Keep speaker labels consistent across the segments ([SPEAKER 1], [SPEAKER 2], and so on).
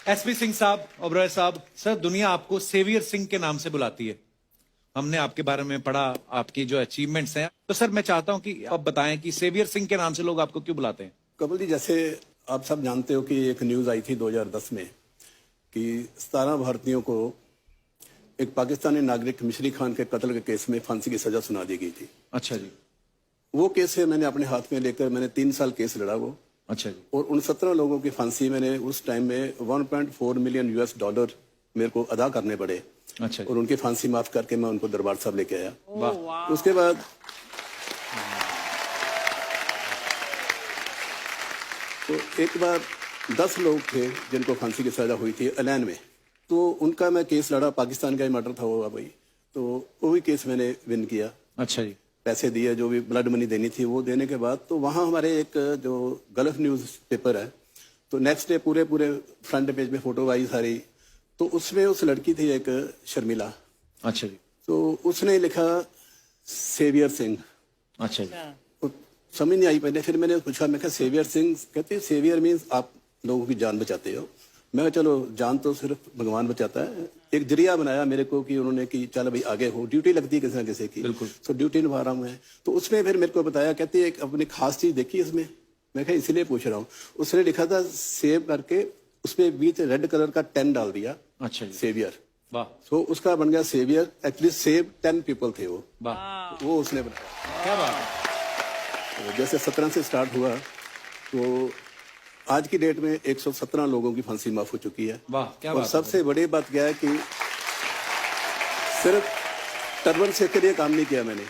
[SPEAKER 1] SP Singh साहब, ओबरॉय साहब, sir दुनिया आपको सेवियर सिंह के नाम से बुलाती है। हमने आपके बारे में पढ़ा, आपकी जो अचीवमेंट्स हैं, तो सर मैं चाहता हूं कि आप बताएं कि सेवियर सिंह के नाम से लोग आपको क्यों बुलाते हैं।
[SPEAKER 2] कमल जी, जैसे आप सब जानते हो कि एक न्यूज़ आई थी 2010 में कि 17 भारतीयों को एक पाकिस्तानी नागरिक मिशरी खान के कत्ल के केस में फांसी की सजा सुना दी गई थी।
[SPEAKER 1] अच्छा जी।
[SPEAKER 2] वो केस है मैंने अपने हाथ में लेकर मैंने 3 साल केस लड़ा वो।
[SPEAKER 1] अच्छा जी।
[SPEAKER 2] और उन 17 लोगों की फांसी मैंने उस टाइम में 1.4 मिलियन $US मेरे को अदा करने पड़े।
[SPEAKER 1] अच्छा
[SPEAKER 2] और उनकी फांसी माफ करके मैं उनको दरबार साहब लेके आया।
[SPEAKER 1] वाह।
[SPEAKER 2] उसके बाद तो एक बार 10 लोग थे जिनको फांसी की सजा हुई थी अलैन में, तो उनका मैं केस लड़ा। पाकिस्तान का ही मर्डर था वो भाई, तो वो भी केस मैंने विन किया।
[SPEAKER 1] अच्छा जी।
[SPEAKER 2] पैसे दिए, जो भी ब्लड मनी देनी थी वो देने के बाद तो वहाँ हमारे एक जो गल्फ न्यूज़ पेपर है, तो नेक्स्ट डे पूरे फ्रंट पेज में फोटो आई सारी। तो उसमें उस लड़की थी एक शर्मिला।
[SPEAKER 1] अच्छा जी।
[SPEAKER 2] तो उसने लिखा सेवियर सिंह।
[SPEAKER 1] अच्छा जी।
[SPEAKER 2] तो समझ नहीं आई पहले, फिर मैंने पूछा, मैं कहा सेवियर सिंह, कहते सेवियर मीन्स आप लोगों की जान बचाते हो। मैं कहा चलो जान तो सिर्फ भगवान बचाता है। एक जरिया बनाया मेरे को कि उन्होंने कि चल भाई आगे हो, ड्यूटी लगती है किसी ना किसी की, तो ड्यूटी निभा रहा हूँ मैं। तो उसने फिर मेरे को बताया, कहती है एक अपनी खास चीज देखी इसमें। मैं कहा इसलिए पूछ रहा हूँ। उसने लिखा था सेव करके उसमें बीच रेड कलर का 10 डाल दिया।
[SPEAKER 1] अच्छा जी।
[SPEAKER 2] सेवियर।
[SPEAKER 1] वाह।
[SPEAKER 2] तो उसका बन गया सेवियर। एक्चुअली सेव 10 पीपल थे वो।
[SPEAKER 1] वाह,
[SPEAKER 2] वो उसने बनाया।
[SPEAKER 1] क्या बात है।
[SPEAKER 2] तो जैसे 17 से स्टार्ट हुआ तो आज की डेट में 117 लोगों की फांसी माफ हो चुकी है।
[SPEAKER 1] वाह, क्या
[SPEAKER 2] और
[SPEAKER 1] बात
[SPEAKER 2] सबसे बड़ी बात क्या है कि सिर्फ टर्बन से के लिए काम नहीं किया मैंने।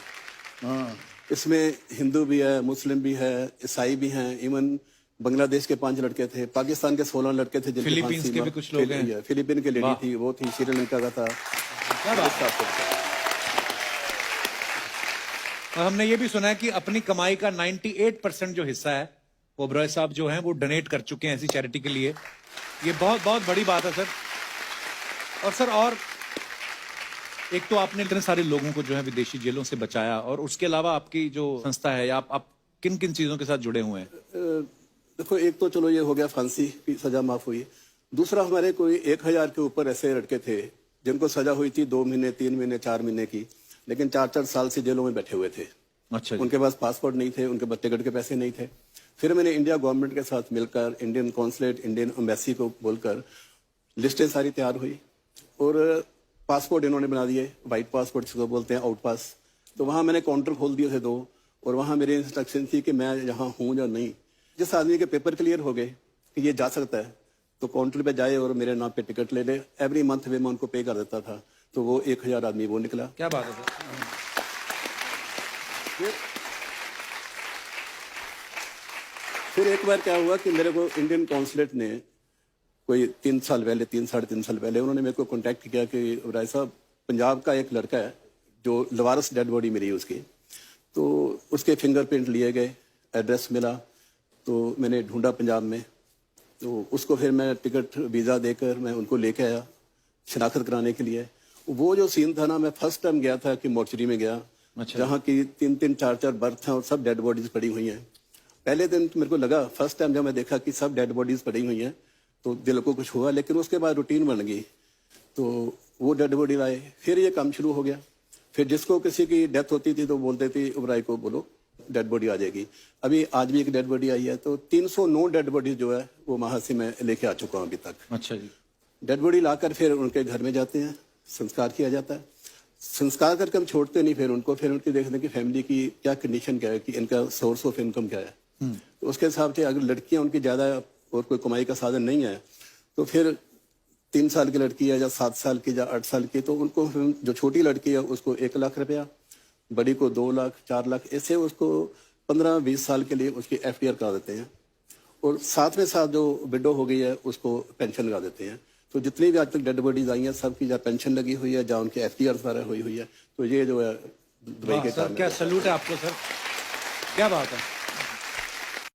[SPEAKER 2] इसमें हिंदू भी है, मुस्लिम भी है, ईसाई भी हैं। इवन बांग्लादेश के 5 लड़के थे, पाकिस्तान के 16 लड़के थे, जिनकी
[SPEAKER 1] फिलीपींस के भी कुछ लोग हैं।
[SPEAKER 2] फिलीपीन की लेडी थी, वो थी, श्रीलंका का था।
[SPEAKER 1] क्या बात है। और हमने ये भी सुना है कि अपनी कमाई का 98% जो हिस्सा है ओबरॉय साहब जो हैं वो डोनेट कर चुके हैं ऐसी चैरिटी के लिए। ये बहुत बहुत बड़ी बात है सर। और सर, और एक तो आपने इतने सारे लोगों को जो है विदेशी जेलों से बचाया, और उसके अलावा आपकी जो संस्था है, आप किन किन चीजों के साथ जुड़े हुए हैं।
[SPEAKER 2] देखो, एक तो चलो ये हो गया, फांसी की सजा माफ हुई। दूसरा, हमारे कोई 1000 के ऊपर ऐसे लड़के थे जिनको सजा हुई थी 2 महीने, 3 महीने, 4 महीने की, लेकिन 4-4 साल से जेलों में बैठे हुए थे।
[SPEAKER 1] अच्छा।
[SPEAKER 2] उनके पास पासपोर्ट नहीं थे, उनके पास टिकट के पैसे नहीं थे। फिर मैंने इंडिया गवर्नमेंट के साथ मिलकर, इंडियन कॉन्सुलेट, इंडियन एम्बेसी को बोलकर लिस्टें सारी तैयार हुई और पासपोर्ट इन्होंने बना दिए, वाइट पासपोर्ट जिसको बोलते हैं, आउट पास। तो वहाँ मैंने काउंटर खोल दिए थे 2, और वहाँ मेरी इंस्ट्रक्शन थी कि मैं यहाँ हूँ या नहीं। जिस आदमी के पेपर क्लियर हो गए कि ये जा सकता है, तो काउंटर पे जाए और मेरे नाम पे टिकट ले ले। एवरी मंथ में मैं उनको पे कर देता था। तो वो 1000 आदमी वो निकला।
[SPEAKER 1] क्या बात है सर।
[SPEAKER 2] फिर एक बार क्या हुआ कि मेरे को इंडियन कॉन्सुलेट ने कोई 3 साल पहले, 3-3.5 साल पहले, उन्होंने मेरे को कांटेक्ट किया कि राय साहब, पंजाब का एक लड़का है जो लवारस डेड बॉडी मिली उसकी, तो उसके फिंगरप्रिंट लिए गए, एड्रेस मिला, तो मैंने ढूंढा पंजाब में। तो उसको फिर मैं टिकट वीज़ा देकर मैं उनको लेके आया शनाख्त कराने के लिए। वो जो सीन था ना, मैं फर्स्ट टाइम गया था कि मोर्चरी में गया। अच्छा। जहाँ की 3-3, 4-4 बर्थ हैं और सब डेड बॉडीज पड़ी हुई हैं। पहले दिन तो मेरे को लगा, फर्स्ट टाइम जब मैं देखा कि सब डेड बॉडीज पड़ी हुई हैं, तो दिल को कुछ हुआ। लेकिन उसके बाद रूटीन बन गई, तो वो डेड बॉडी लाए, फिर ये काम शुरू हो गया। फिर जिसको किसी की डेथ होती थी तो बोलते थे ओबरॉय को बोलो, डेड बॉडी आ जाएगी। अभी आज भी एक डेड बॉडी आई है, तो 309 डेड बॉडी जो है वो वहां से मैं लेके आ चुका हूँ अभी तक।
[SPEAKER 1] अच्छा जी।
[SPEAKER 2] डेड बॉडी लाकर फिर उनके घर में जाते हैं, संस्कार किया जाता है। संस्कार करके हम छोड़ते नहीं, फिर उनकी देखने की फैमिली की क्या कंडीशन क्या है, कि इनका सोर्स ऑफ इनकम क्या है। तो उसके हिसाब से अगर लड़कियां उनकी ज्यादा और कोई कमाई का साधन नहीं है, तो फिर 3 साल की लड़की है या 7 साल की या 8 साल की, तो उनको जो छोटी लड़की है उसको 1 लाख रुपया, बड़ी को 2 लाख, 4 लाख, ऐसे उसको 15-20 साल के लिए उसकी FDR करा देते हैं। और साथ में साथ जो विडो हो गई है उसको पेंशन लगा देते हैं। तो जितनी भी आज तक डेड बॉडीज आई हैं, सबकी या पेंशन लगी हुई है, या उनकी FDR सारा हुई है। तो ये जो है दुबई के
[SPEAKER 1] सर, क्या सैल्यूट है आपको सर, क्या बात है।